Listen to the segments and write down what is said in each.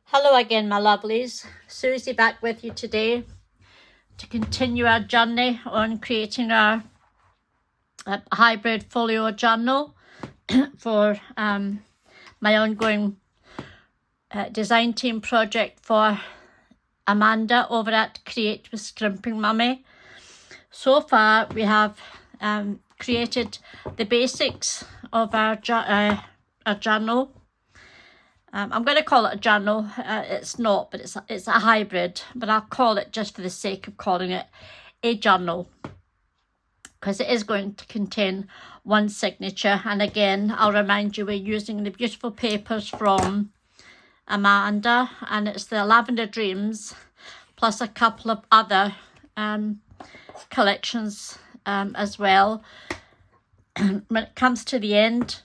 Hello again, my lovelies. Susie back with you today to continue our journey on creating our hybrid folio journal for my ongoing design team project for Amanda over at Create with Scrimping Mummy. So far we have created the basics of our journal. I'm going to call it a journal. It's not, but it's a hybrid, but I'll call it, just for the sake of calling it, a journal, because it is going to contain one signature. And again, I'll remind you, we're using the beautiful papers from Amanda, and it's the Lavender Dreams plus a couple of other collections as well. When it comes to the end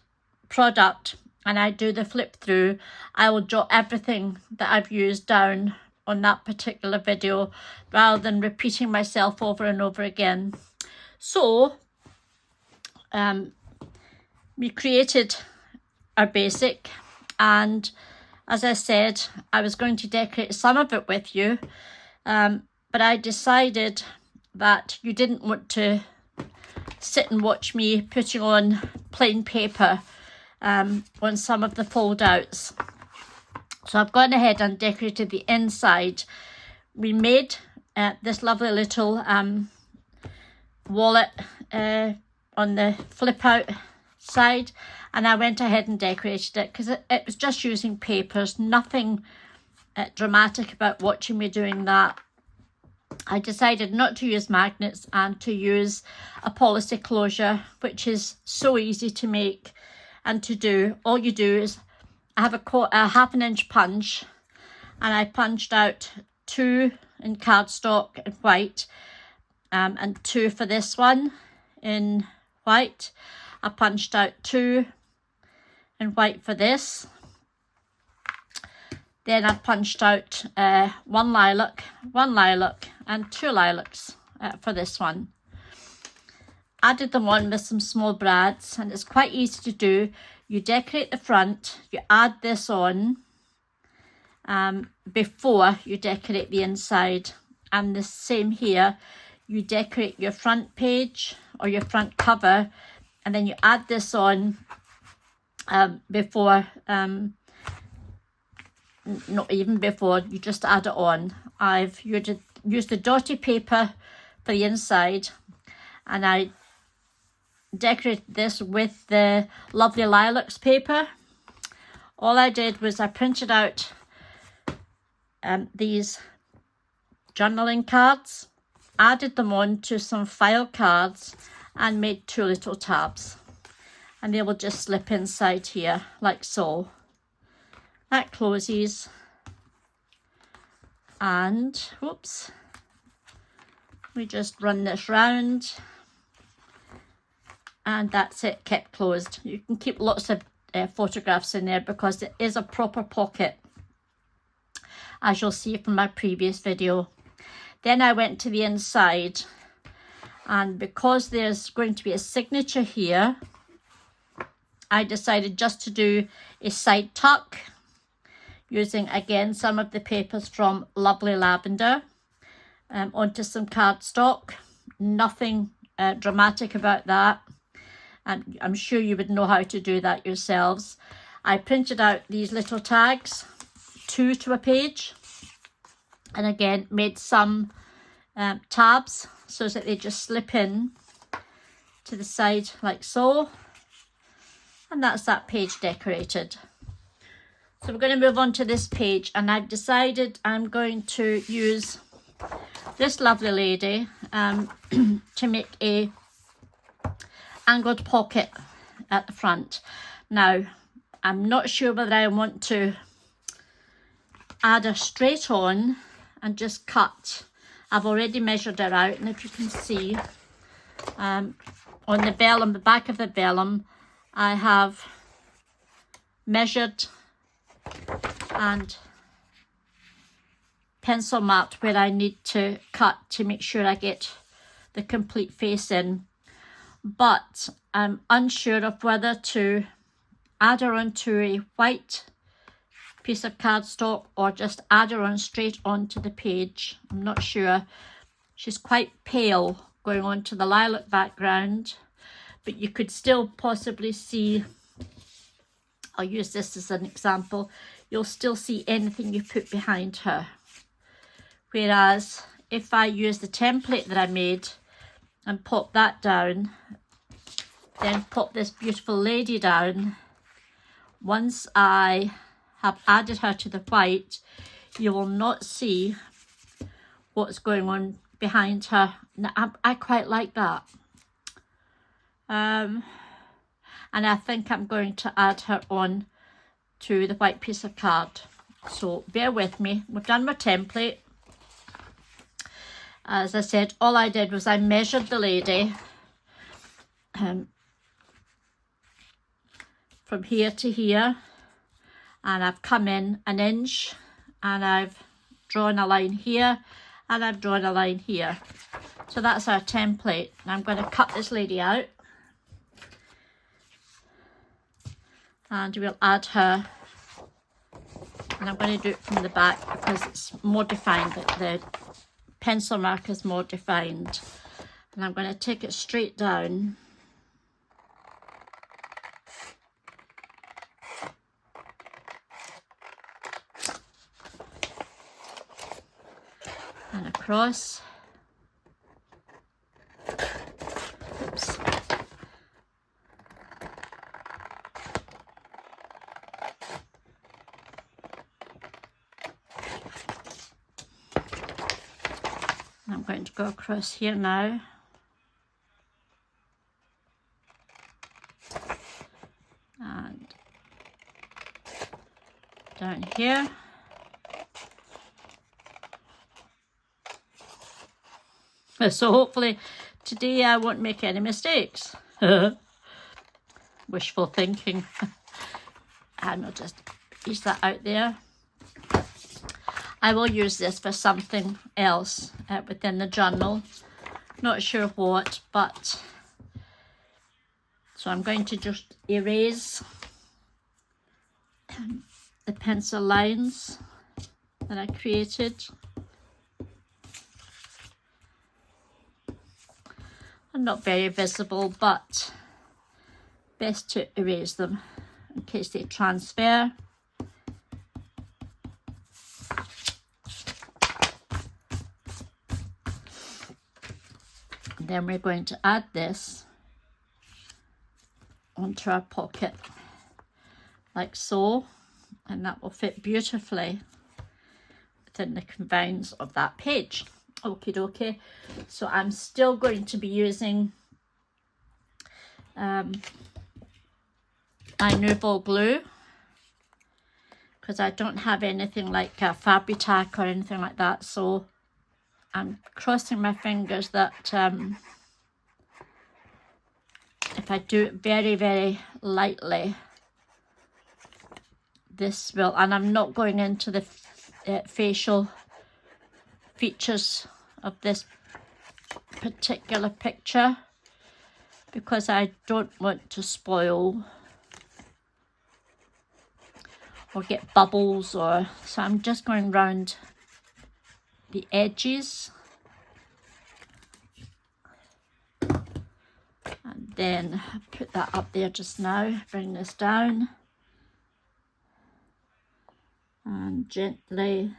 product and I do the flip through, I will jot everything that I've used down on that particular video rather than repeating myself over and over again. So we created our basic, and as I said, I was going to decorate some of it with you, but I decided that you didn't want to sit and watch me putting on plain paper on some of the fold outs. So I've gone ahead and decorated the inside. We made this lovely little wallet on the flip out side, and I went ahead and decorated it because it was just using papers, nothing dramatic about watching me doing that. I decided not to use magnets and to use a policy closure, which is so easy to make and to do. All you do is, I have a half an inch punch, and I punched out 2 in cardstock in white and 2 for this one in white. I punched out 2 in white for this. Then I punched out one lilac and 2 lilacs for this one. Added them on with some small brads, and it's quite easy to do. You decorate the front, you add this on before you decorate the inside, and the same here. You decorate your front page or your front cover, and then you add this on before, not even before, you just add it on. I've used the dotty paper for the inside, and I decorated this with the lovely lilacs paper. All I did was I printed out these journaling cards, added them on to some file cards, and made 2 little tabs, and they will just slip inside here like so. That closes, and whoops, we just run this round, and that's it, kept closed. You can keep lots of photographs in there because it is a proper pocket, as you'll see from my previous video. Then I went to the inside, and because there's going to be a signature here, I decided just to do a side tuck using again some of the papers from Lovely Lavender onto some cardstock. Nothing dramatic about that, and I'm sure you would know how to do that yourselves. I printed out these little tags, 2 to a page, and again made some tabs so that they just slip in to the side like so, and that's that page decorated. So we're going to move on to this page, and I've decided I'm going to use this lovely lady to make a angled pocket at the front. Now, I'm not sure whether I want to add her straight on and just cut. I've already measured her out, and if you can see on the vellum, the back of the vellum, I have measured and pencil marked where I need to cut to make sure I get the complete face in. But I'm unsure of whether to add her onto a white piece of cardstock or just add her on straight onto the page. I'm not sure. She's quite pale going on to the lilac background, but you could still possibly see, I'll use this as an example, you'll still see anything you put behind her. Whereas if I use the template that I made and pop that down, then pop this beautiful lady down, once I have added her to the white, you will not see what's going on behind her. Now, I quite like that. And I think I'm going to add her on to the white piece of card. So bear with me. We've done my template. As I said, all I did was I measured the lady from here to here, and I've come in an inch and I've drawn a line here and I've drawn a line here. So that's our template. And I'm going to cut this lady out and we'll add her, and I'm going to do it from the back because it's more defined, the pencil mark is more defined, and I'm going to take it straight down and across. Oops. I'm going to go across here now. And down here. So hopefully today I won't make any mistakes. Wishful thinking. And I'll just ease that out there. I will use this for something else within the journal. Not sure what, but so I'm going to just erase the pencil lines that I created. They're not very visible, but best to erase them in case they transfer. And then we're going to add this onto our pocket like so, and that will fit beautifully within the confines of that page. Okie dokie. So I'm still going to be using my Nuvo glue because I don't have anything like a Fabri-Tac or anything like that. So I'm crossing my fingers that if I do it very, very lightly, this will, and I'm not going into the facial features of this particular picture because I don't want to spoil or get bubbles, or so I'm just going round the edges and then put that up there just now. Bring this down and gently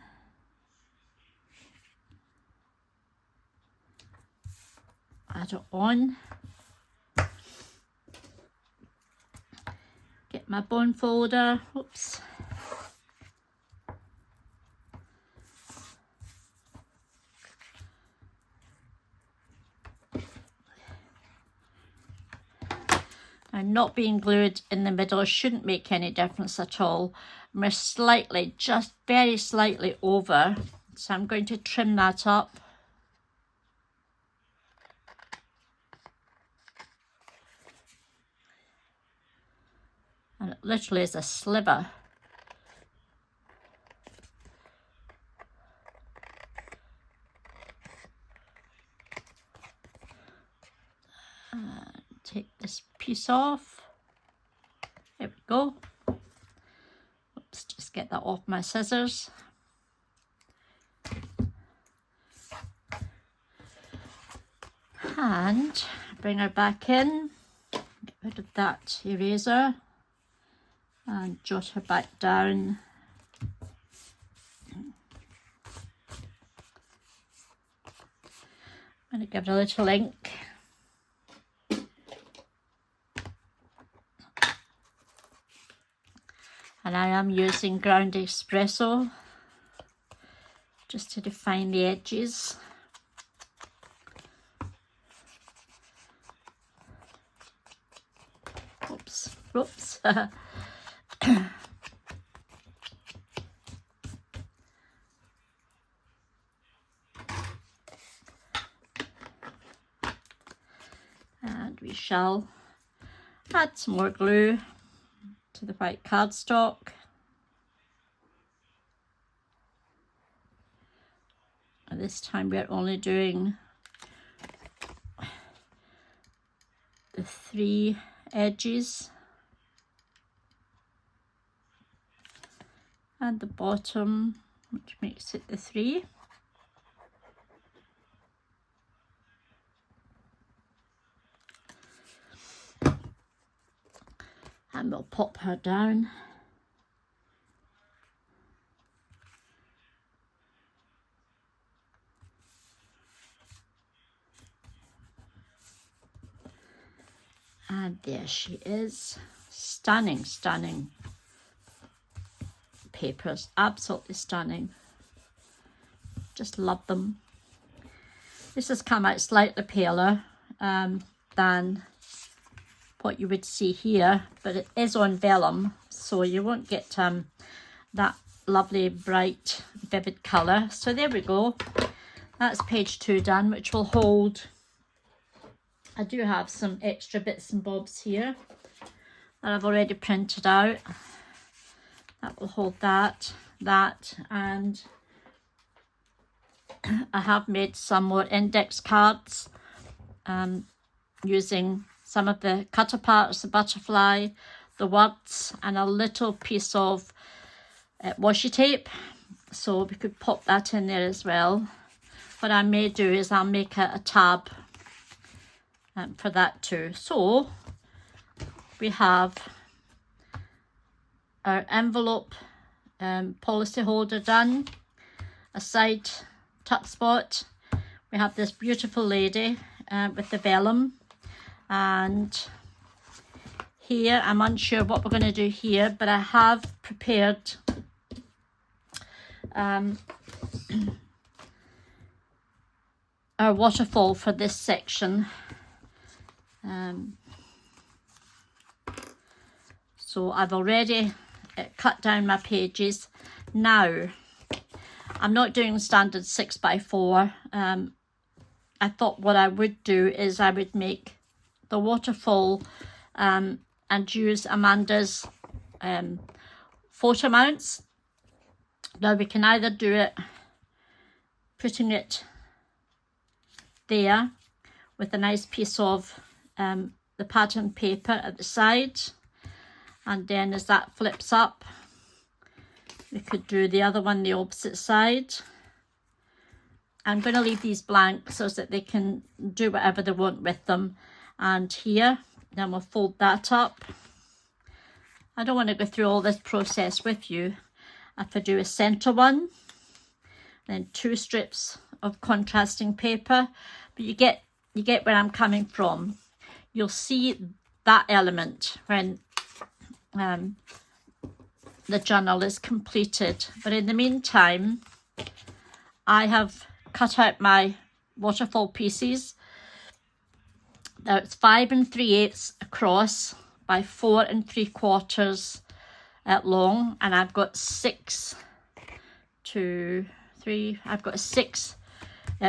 add it on. Get my bone folder. Oops. And not being glued in the middle shouldn't make any difference at all. We're slightly, just very slightly over, so I'm going to trim that up. And it literally is a sliver. And take this piece off. There we go. Oops, just get get that off my scissors. And bring her back in, get rid of that eraser and jot her back down. I'm going to give her a little ink. And I am using ground espresso just to define the edges. Oops, whoops. And we shall add some more glue to the white cardstock. And this time we're only doing the 3 edges and the bottom, which makes it the 3. And we'll pop her down. And there she is. Stunning, stunning papers. Absolutely stunning. Just love them. This has come out slightly paler than what you would see here, but it is on vellum, so you won't get that lovely bright vivid colour. So there we go, that's page 2 done, which will hold, I do have some extra bits and bobs here that I've already printed out. That will hold that, and I have made some more index cards using some of the cutter parts, the butterfly, the words, and a little piece of washi tape. So we could pop that in there as well. What I may do is I'll make a tab for that too. So we have our envelope policy holder done, a side tuck spot. We have this beautiful lady with the vellum. And here, I'm unsure what we're going to do here, but I have prepared our waterfall for this section. So I've already cut down my pages. Now, I'm not doing standard 6x4. I thought what I would do is I would make the waterfall and use Amanda's photo mounts. Now we can either do it putting it there with a nice piece of the pattern paper at the side, and then as that flips up we could do the other one the opposite side. I'm going to leave these blank so that they can do whatever they want with them. And here, then we'll fold that up. I don't want to go through all this process with you. If I do a centre one, then 2 strips of contrasting paper, but you get where I'm coming from. You'll see that element when the journal is completed. But in the meantime, I have cut out my waterfall pieces. Now it's 5 3/8 across by 4 3/4 long, and I've got 6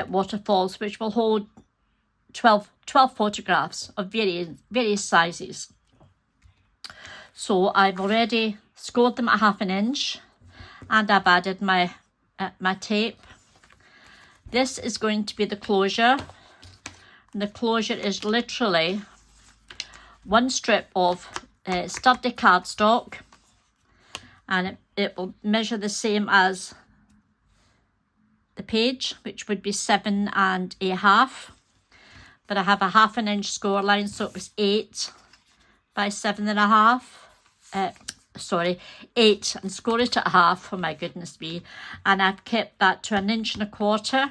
waterfalls, which will hold 12 photographs of various sizes. So I've already scored them at 1/2 inch, and I've added my tape. This is going to be the closure. And the closure is literally 1 strip of sturdy cardstock, and it will measure the same as the page, which would be 7.5. But I have a 1/2 inch score line, so it was 8 by 7.5. Sorry, 8, and score it at half. Oh my goodness me. And I've kept that to 1.25 inches.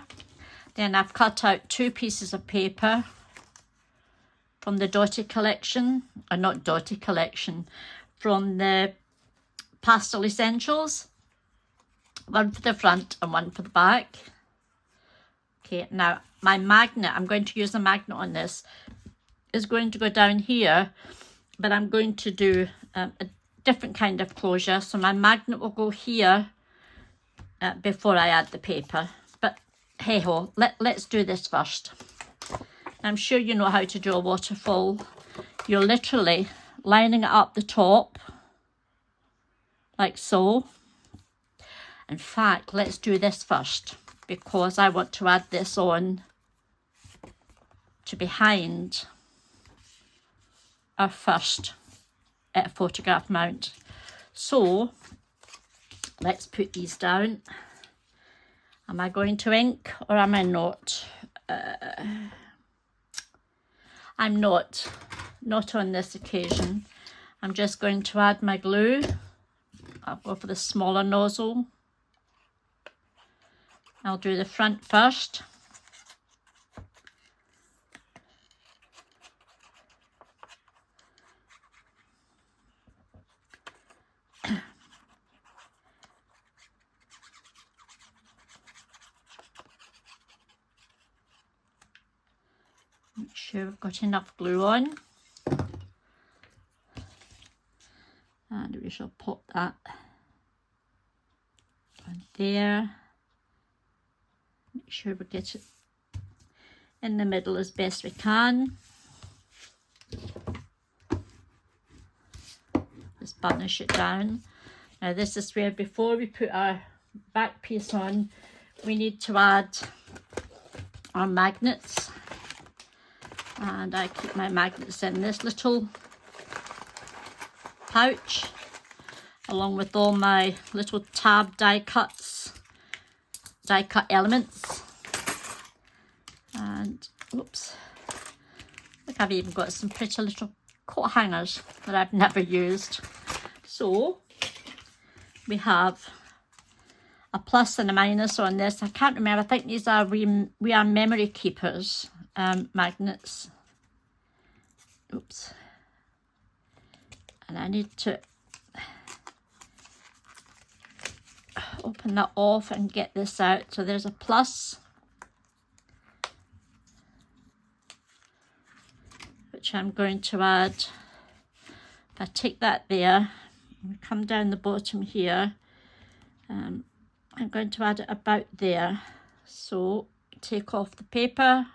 Then I've cut out 2 pieces of paper from the Dotty collection, or not Dotty collection, from the Pastel Essentials. One for the front and one for the back. Okay, now my magnet, I'm going to use a magnet on this, is going to go down here, but I'm going to do a different kind of closure. So my magnet will go here before I add the paper. But hey ho, let's do this first. I'm sure you know how to do a waterfall. You're literally lining it up the top, like so. In fact, let's do this first, because I want to add this on to behind our first photograph mount. So let's put these down. Am I going to ink or am I not? I'm not on this occasion. I'm just going to add my glue. I'll go for the smaller nozzle. I'll do the front first. Make sure we've got enough glue on. And we shall pop that on there. Make sure we get it in the middle as best we can. Just burnish it down. Now this is where, before we put our back piece on, we need to add our magnets. And I keep my magnets in this little pouch, along with all my little tab die cut elements. And oops, look, I've even got some pretty little coat hangers that I've never used. So we have a plus and a minus on this. I can't remember, I think these are we are memory keepers magnets. Oops. And I need to open that off and get this out. So there's a plus, which I'm going to add. If I take that there and come down the bottom here, I'm going to add it about there. So take off the paper.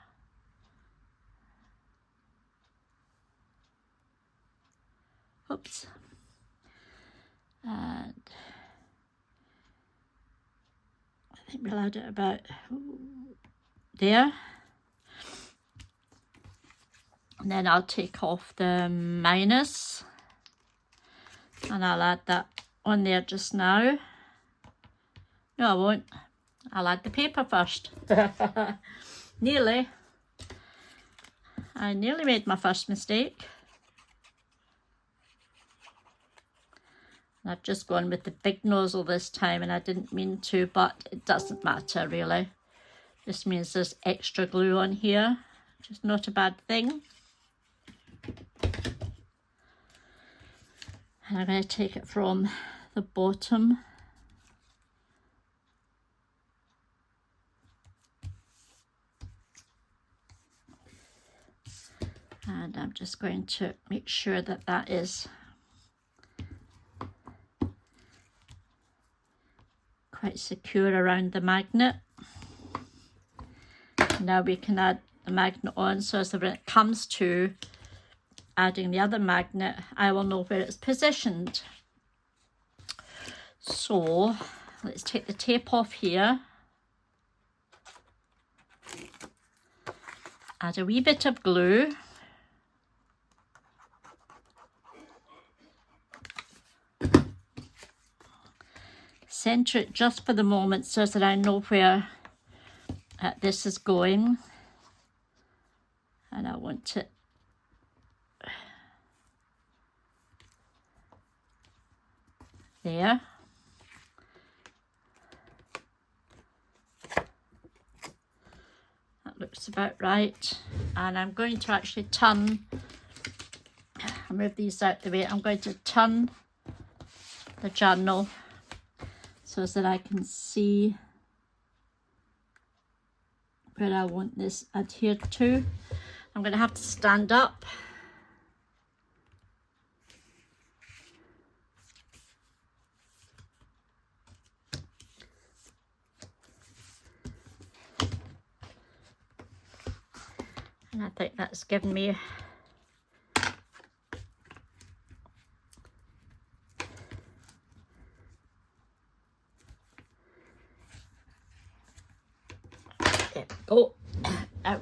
Oops. And I think we'll add it about there. And then I'll take off the minus and I'll add that on there just now. No, I won't. I'll add the paper first. Nearly. I nearly made my first mistake. I've just gone with the big nozzle this time, and I didn't mean to, but it doesn't matter really. This means there's extra glue on here, which is not a bad thing. And I'm going to take it from the bottom. And I'm just going to make sure that that is quite secure around the magnet. Now we can add the magnet on, so that when it comes to adding the other magnet, I will know where it's positioned. So let's take the tape off here. Add a wee bit of glue. centre it just for the moment so that I know where this is going. And I want it there. That looks about right. And I'm going to actually turn, I'll move these out the way, I'm going to turn the journal so that I can see where I want this adhered to. I'm going to have to stand up. And I think that's given me there we go.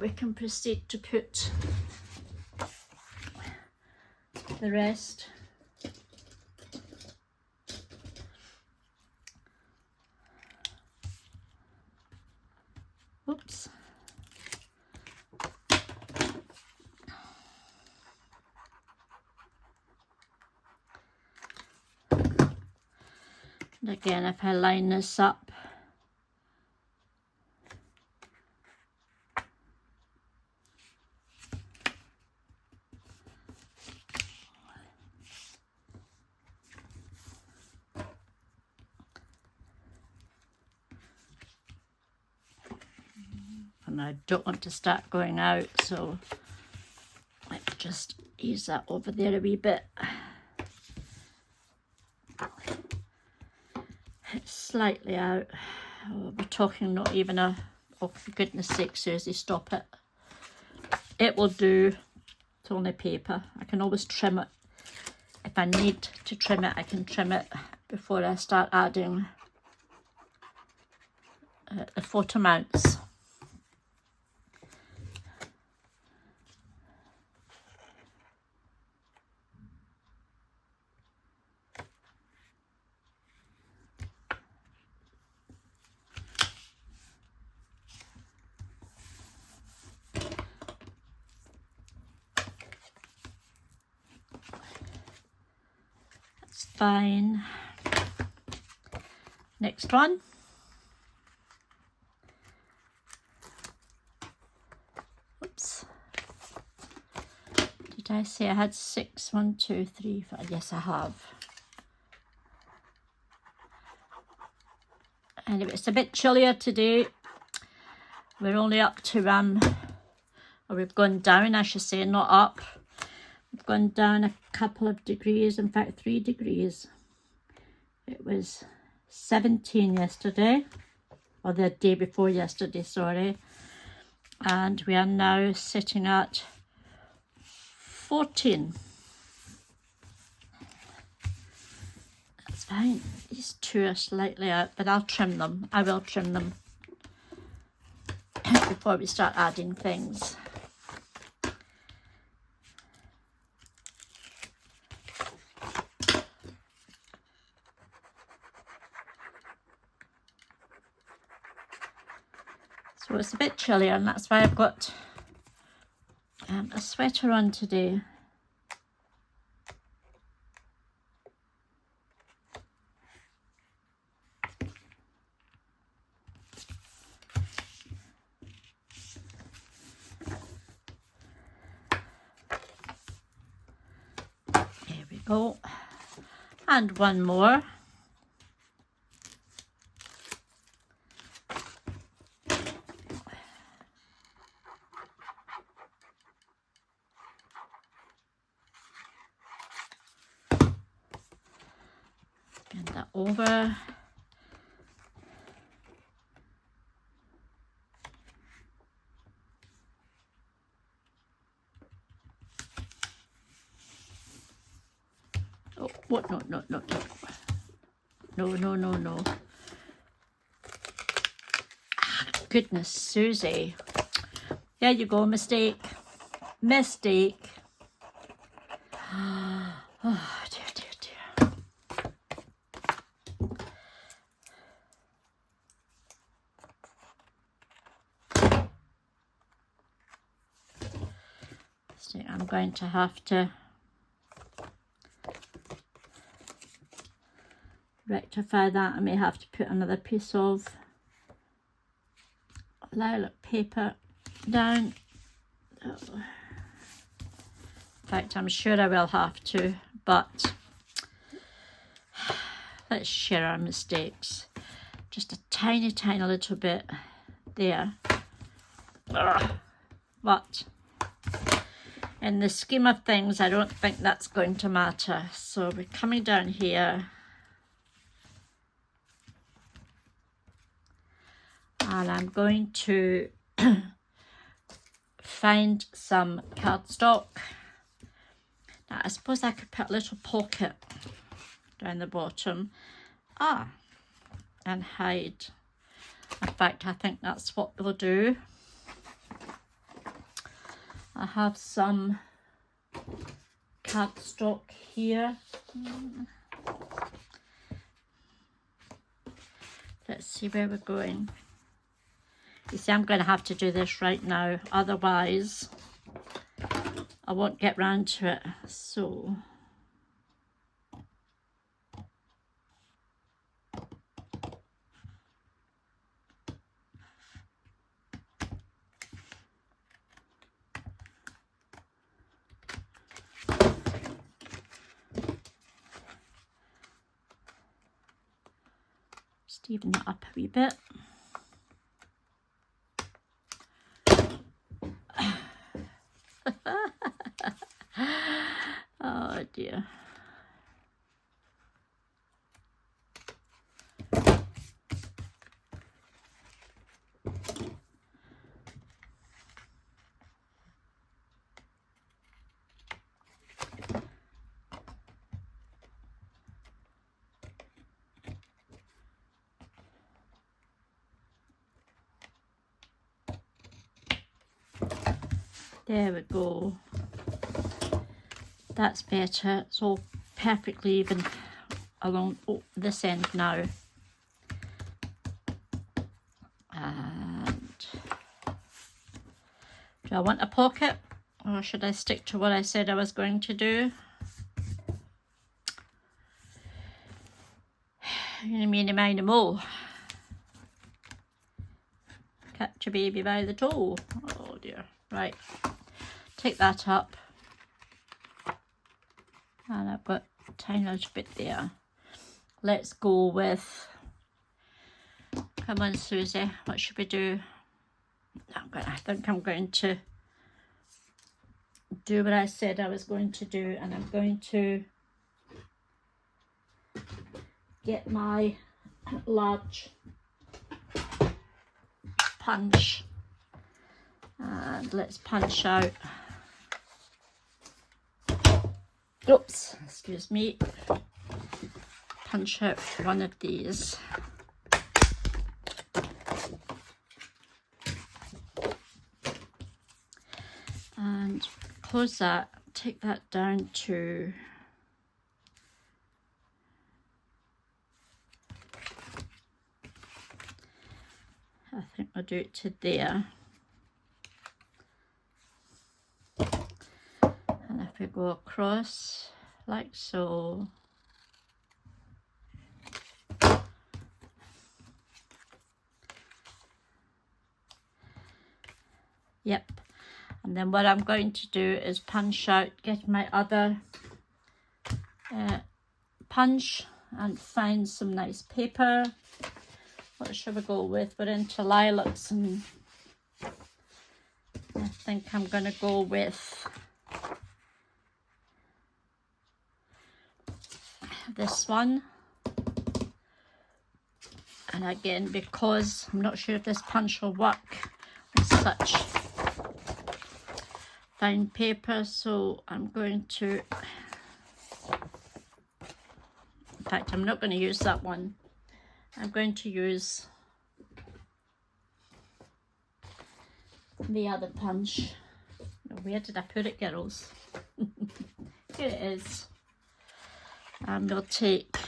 We can proceed to put the rest. Oops. And again, if I line this up, and I don't want to start going out, so let me just ease that over there a wee bit. It's slightly out. Oh, we're talking not even a, oh for goodness sake, Susie, stop it. It will do. It's only paper. I can always trim it. If I need to trim it, I can trim it before I start adding the photo mounts. Fine. Next one. Oops. Did I say I had 6? 1, 2, 3, 5. Yes, I have. Anyway, it's a bit chillier today. We're only up to or we've gone down, I should say, not up. We've gone down a couple of degrees, in fact 3 degrees. It was 17 yesterday, or the day before yesterday, sorry. And we are now sitting at 14. That's fine. These two are slightly out, but I'll trim them. I will trim them before we start adding things. So it's a bit chillier, and that's why I've got a sweater on today. There we go. And one more. Bend that over. Oh, what? No, no, no, no. No, no, no, no. Ah, goodness, Susie. There you go, mistake. Mistake. Oh, dear, dear, dear. So I'm going to have to rectify that. I may have to put another piece of lilac paper down. In fact, I'm sure I will have to, but let's share our mistakes. Just a tiny little bit there. But in the scheme of things, I don't think that's going to matter. So we're coming down here. And I'm going to find some cardstock. Now, I suppose I could put a little pocket down the bottom. And hide. In fact, I think that's what we'll do. I have some cardstock here. Let's see where we're going. You see, I'm going to have to do this right now, otherwise I won't get round to it. So just even that up a wee bit. Oh dear. There we go. That's better. It's all perfectly even along this end now. And do I want a pocket, or should I stick to what I said I was going to do? Eeny, meeny, miny, moe. Catch a baby by the toe. Oh dear. Right. Take that up. And I've got a tiny little bit there. Let's go with, come on Susie, what should we do? I think I'm going to do what I said I was going to do, and I'm going to get my large punch, and let's punch out. Oops, excuse me. Punch out one of these. And close that, take that down to I think I'll do it to there. And if we go across like so. Yep. And then what I'm going to do is punch out, get my other punch and find some nice paper. What should we go with? We're into lilacs, and I think I'm going to go with this one. And again, because I'm not sure if this punch will work with such fine paper, so I'm going to, in fact, I'm not going to use that one. I'm going to use the other punch. Where did I put it, girls? Here it is. And we'll take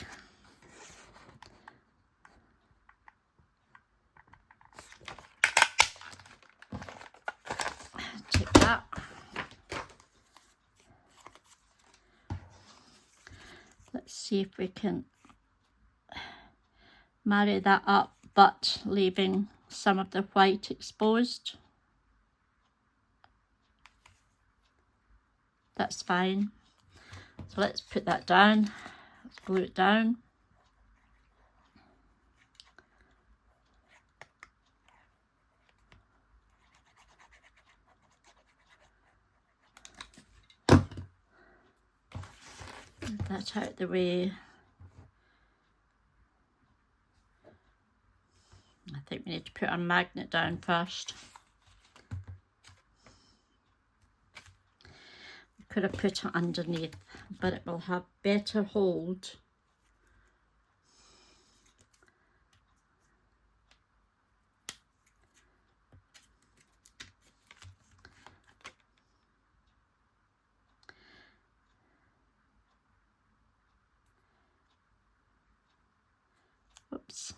that. see if we can marry that up, but leaving some of the white exposed. That's fine. So let's put that down. Let's glue it down. Move that out of the way. I think we need to put our magnet down first. We could have put it underneath, but it will have better hold. Oops.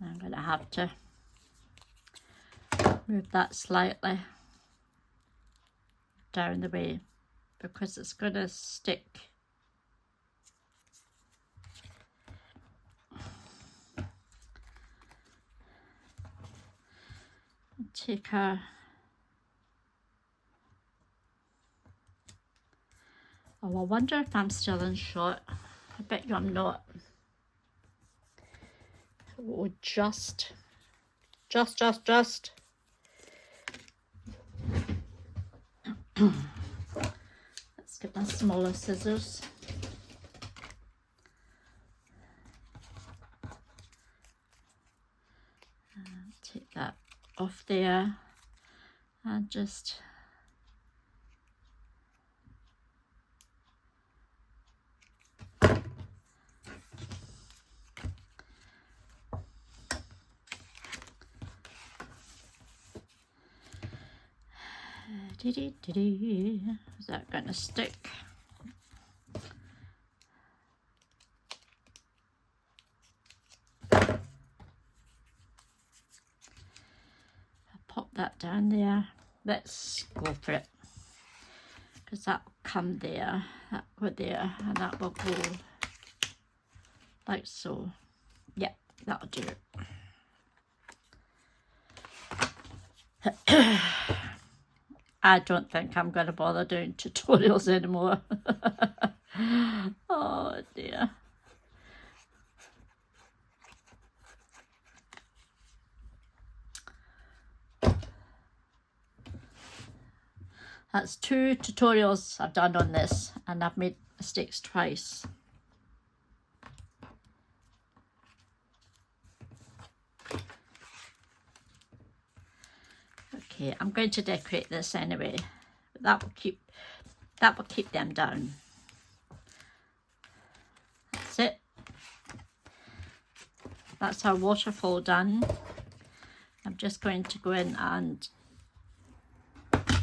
I'm going to have to move that slightly down the way because it's going to stick. Take our, oh, I wonder if I'm still in shot. I bet you I'm not. Oh, just. Let's get my smaller scissors. And take that off there and just is that going to stick? Pop that down there. Let's go for it, because that will come there, that will go there, and that will go like so. Yep, that'll do it. I don't think I'm going to bother doing tutorials anymore. Oh dear. That's 2 tutorials I've done on this, and I've made mistakes twice. Okay, I'm going to decorate this anyway, but that will keep them down. That's it. That's our waterfall done. I'm just going to go in and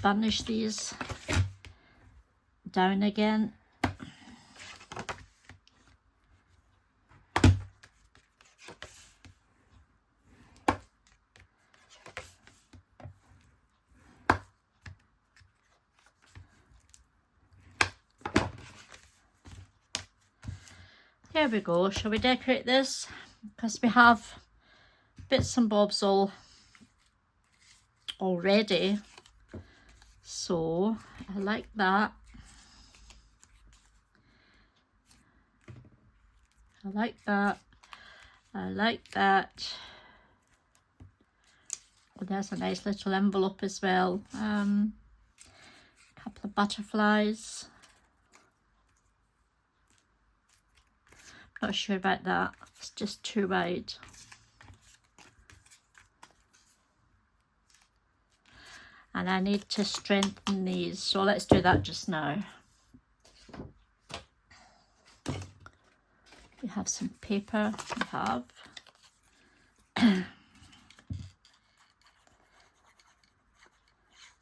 burnish these down again. There we go. Shall we decorate this? Because we have bits and bobs all already. So I like that. I like that. I like that. Oh, there's a nice little envelope as well. A couple of butterflies. Not sure about that. It's just too wide. And I need to strengthen these, so let's do that just now. We have some paper. We have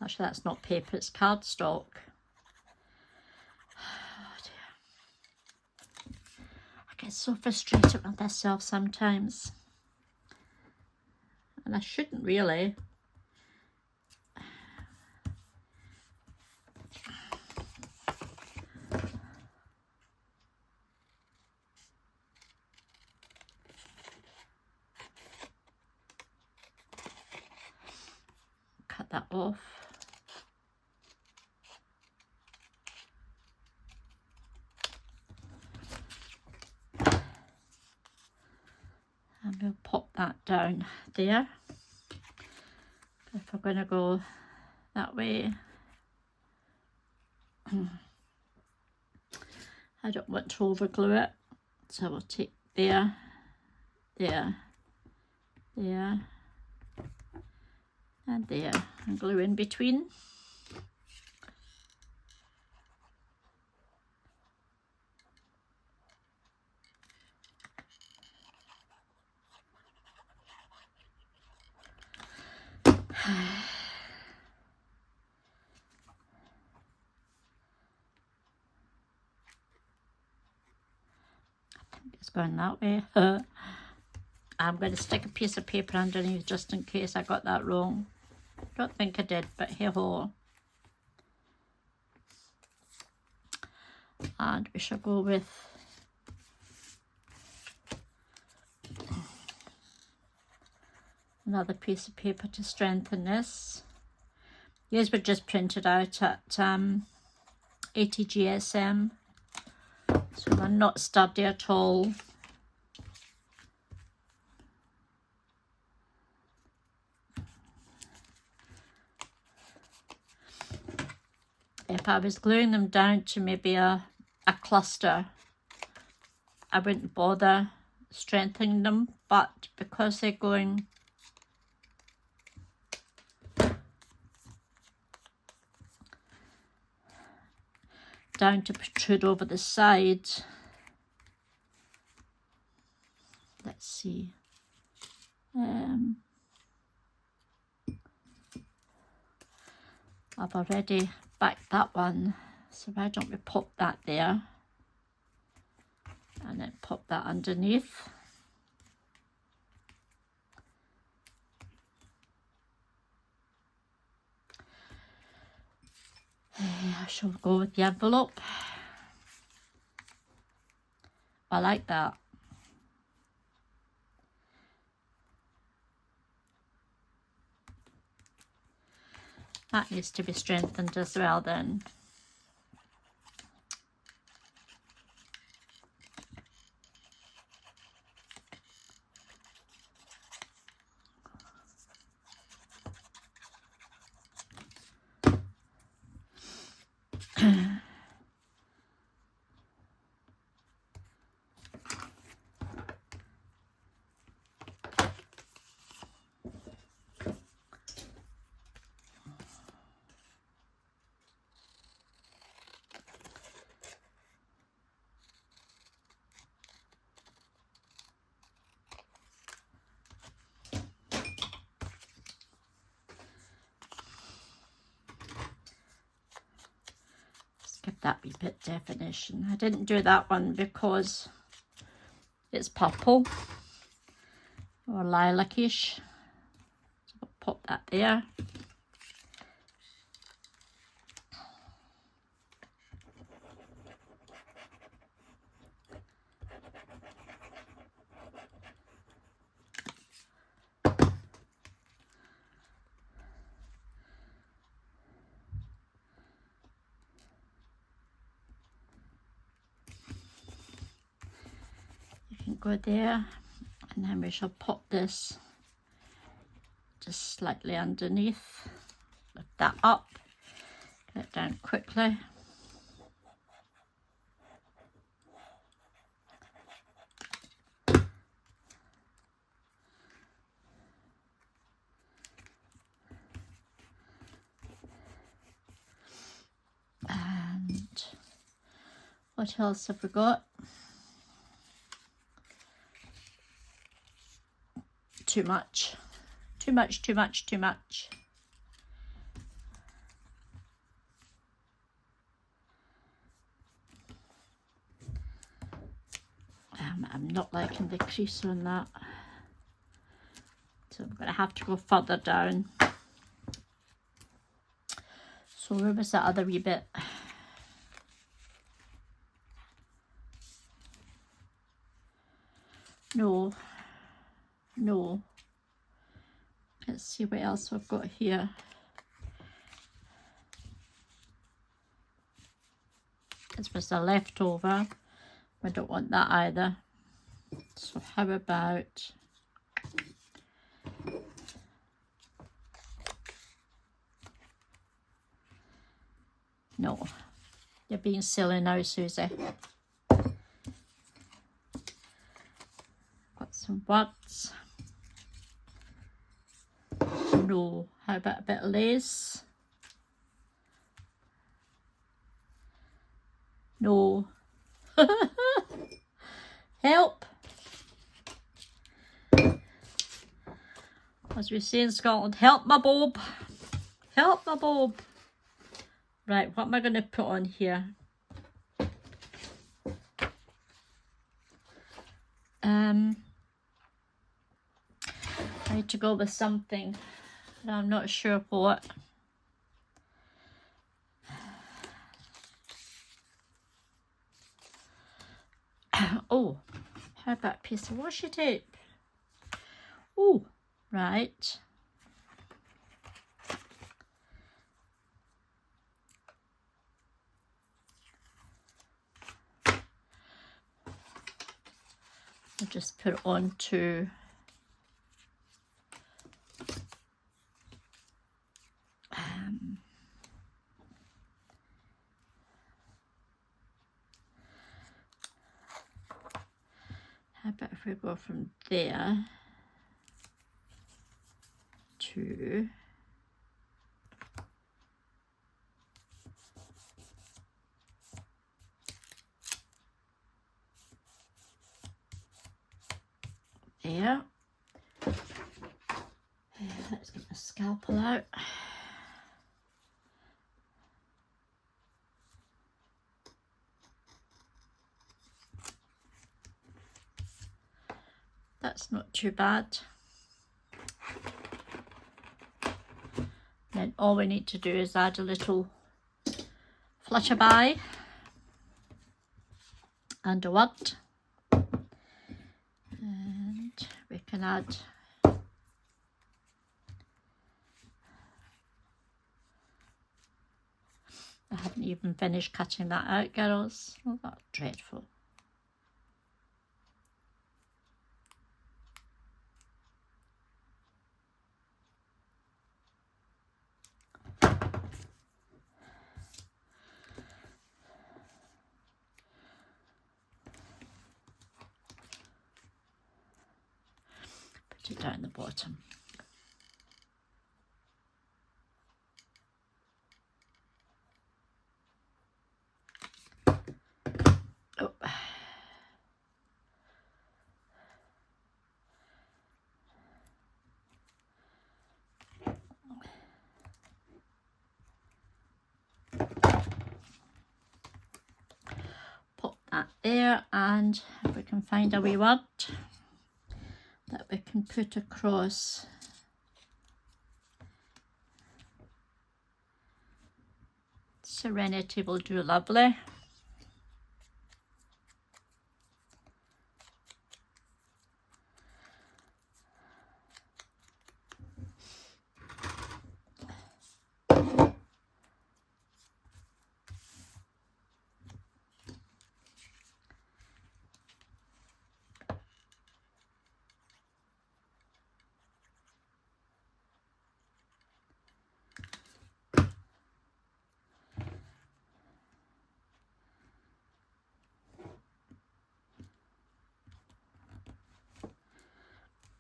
actually, that's not paper, it's cardstock. get so frustrated with myself sometimes. And I shouldn't really. Cut that off. And we'll pop that down there. If we're going to go that way, I don't want to overglue it, so we'll take there, there, there, and there, and glue in between. It's going that way. I'm going to stick a piece of paper underneath just in case I got that wrong. Don't think I did, but hey ho. And we shall go with another piece of paper to strengthen this. These were just printed out at ATGSM, so they're not sturdy at all. If I was gluing them down to maybe a cluster, I wouldn't bother strengthening them, but because they're going down to protrude over the side, let's see, I've already backed that one, so why don't we pop that there and then pop that underneath. I shall go with the envelope. I like that. That needs to be strengthened as well then. Give that wee bit definition. I didn't do that one because it's purple or lilac-ish. So I'll pop that there. Go there, and then we shall pop this just slightly underneath. Lift that up, get it down quickly. And what else have we got? Too much, too much, too much, too much. I'm not liking the crease on that. So I'm going to have to go further down. So where was that other wee bit? No. Let's see what else I've got here. This was a leftover. I don't want that either. So how about... No, you're being silly now, Susie. Got some words. No, how about a bit of lace? No. Help! As we say in Scotland, help my bob. Help my bob. Right, what am I going to put on here? I need to go with something, but I'm not sure what. Oh, how about a piece of washi tape? Oh, right. I'll just put it onto how about if we go from there to there. Let's get my scalpel out. That's not too bad. Then all we need to do is add a little flutterby and a word. And we can add I haven't even finished cutting that out, girls. Oh, that's dreadful. Put it down the bottom. Oh. Pop that there, and if we can find a wee word that we can put across Serenity will do lovely.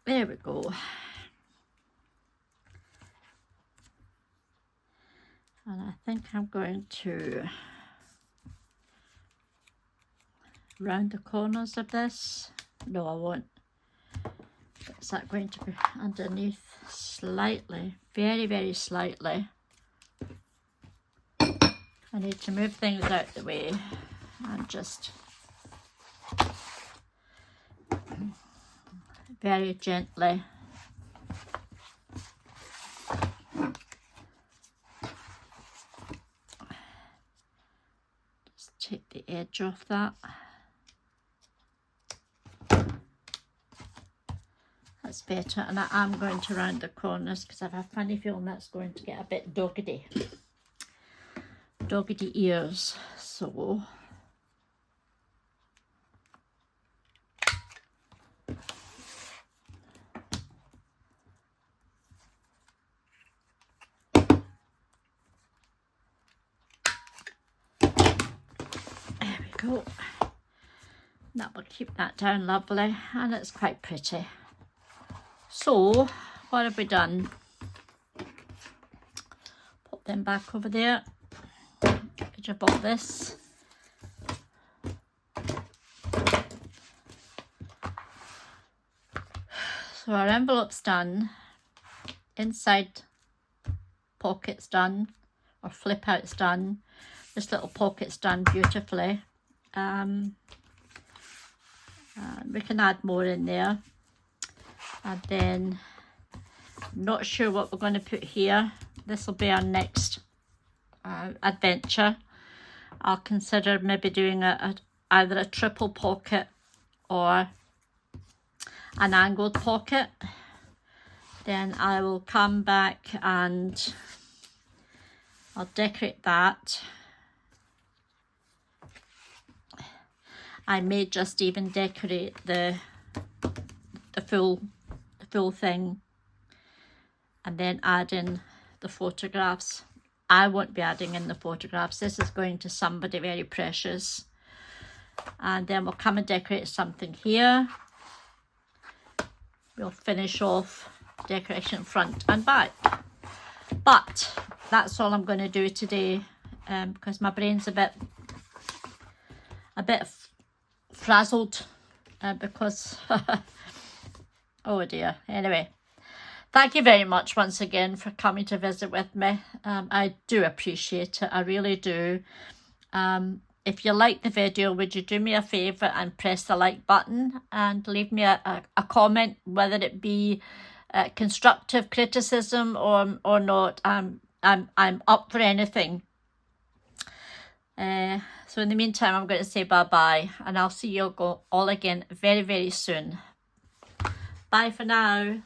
There we go. And I think I'm going to round the corners of this. No, I won't. Is that going to be underneath slightly? Very, very slightly. I need to move things out the way and just very gently. Just take the edge off that. That's better, and I am going to round the corners because I have a funny feeling that's going to get a bit doggedy ears. So there we go. That will keep that down lovely, and it's quite pretty. So what have we done? Put them back over there. Edge of all this. So our envelope's done, inside pocket's done, or flip out's done, this little pocket's done beautifully. We can add more in there, and then I'm not sure what we're going to put here. This will be our next adventure. I'll consider maybe doing either a triple pocket or an angled pocket. Then I will come back and I'll decorate that. I may just even decorate the full thing and then add in the photographs. I won't be adding in the photographs. This is going to somebody very precious. And then we'll come and decorate something here. We'll finish off decoration front and back. But that's all I'm going to do today, because my brain's a bit frazzled because oh dear. Anyway, thank you very much once again for coming to visit with me. I do appreciate it. I really do. If you like the video, would you do me a favour and press the like button and leave me a comment, whether it be constructive criticism or not. I'm up for anything. So in the meantime, I'm going to say bye-bye, and I'll see you all again very, very soon. Bye for now.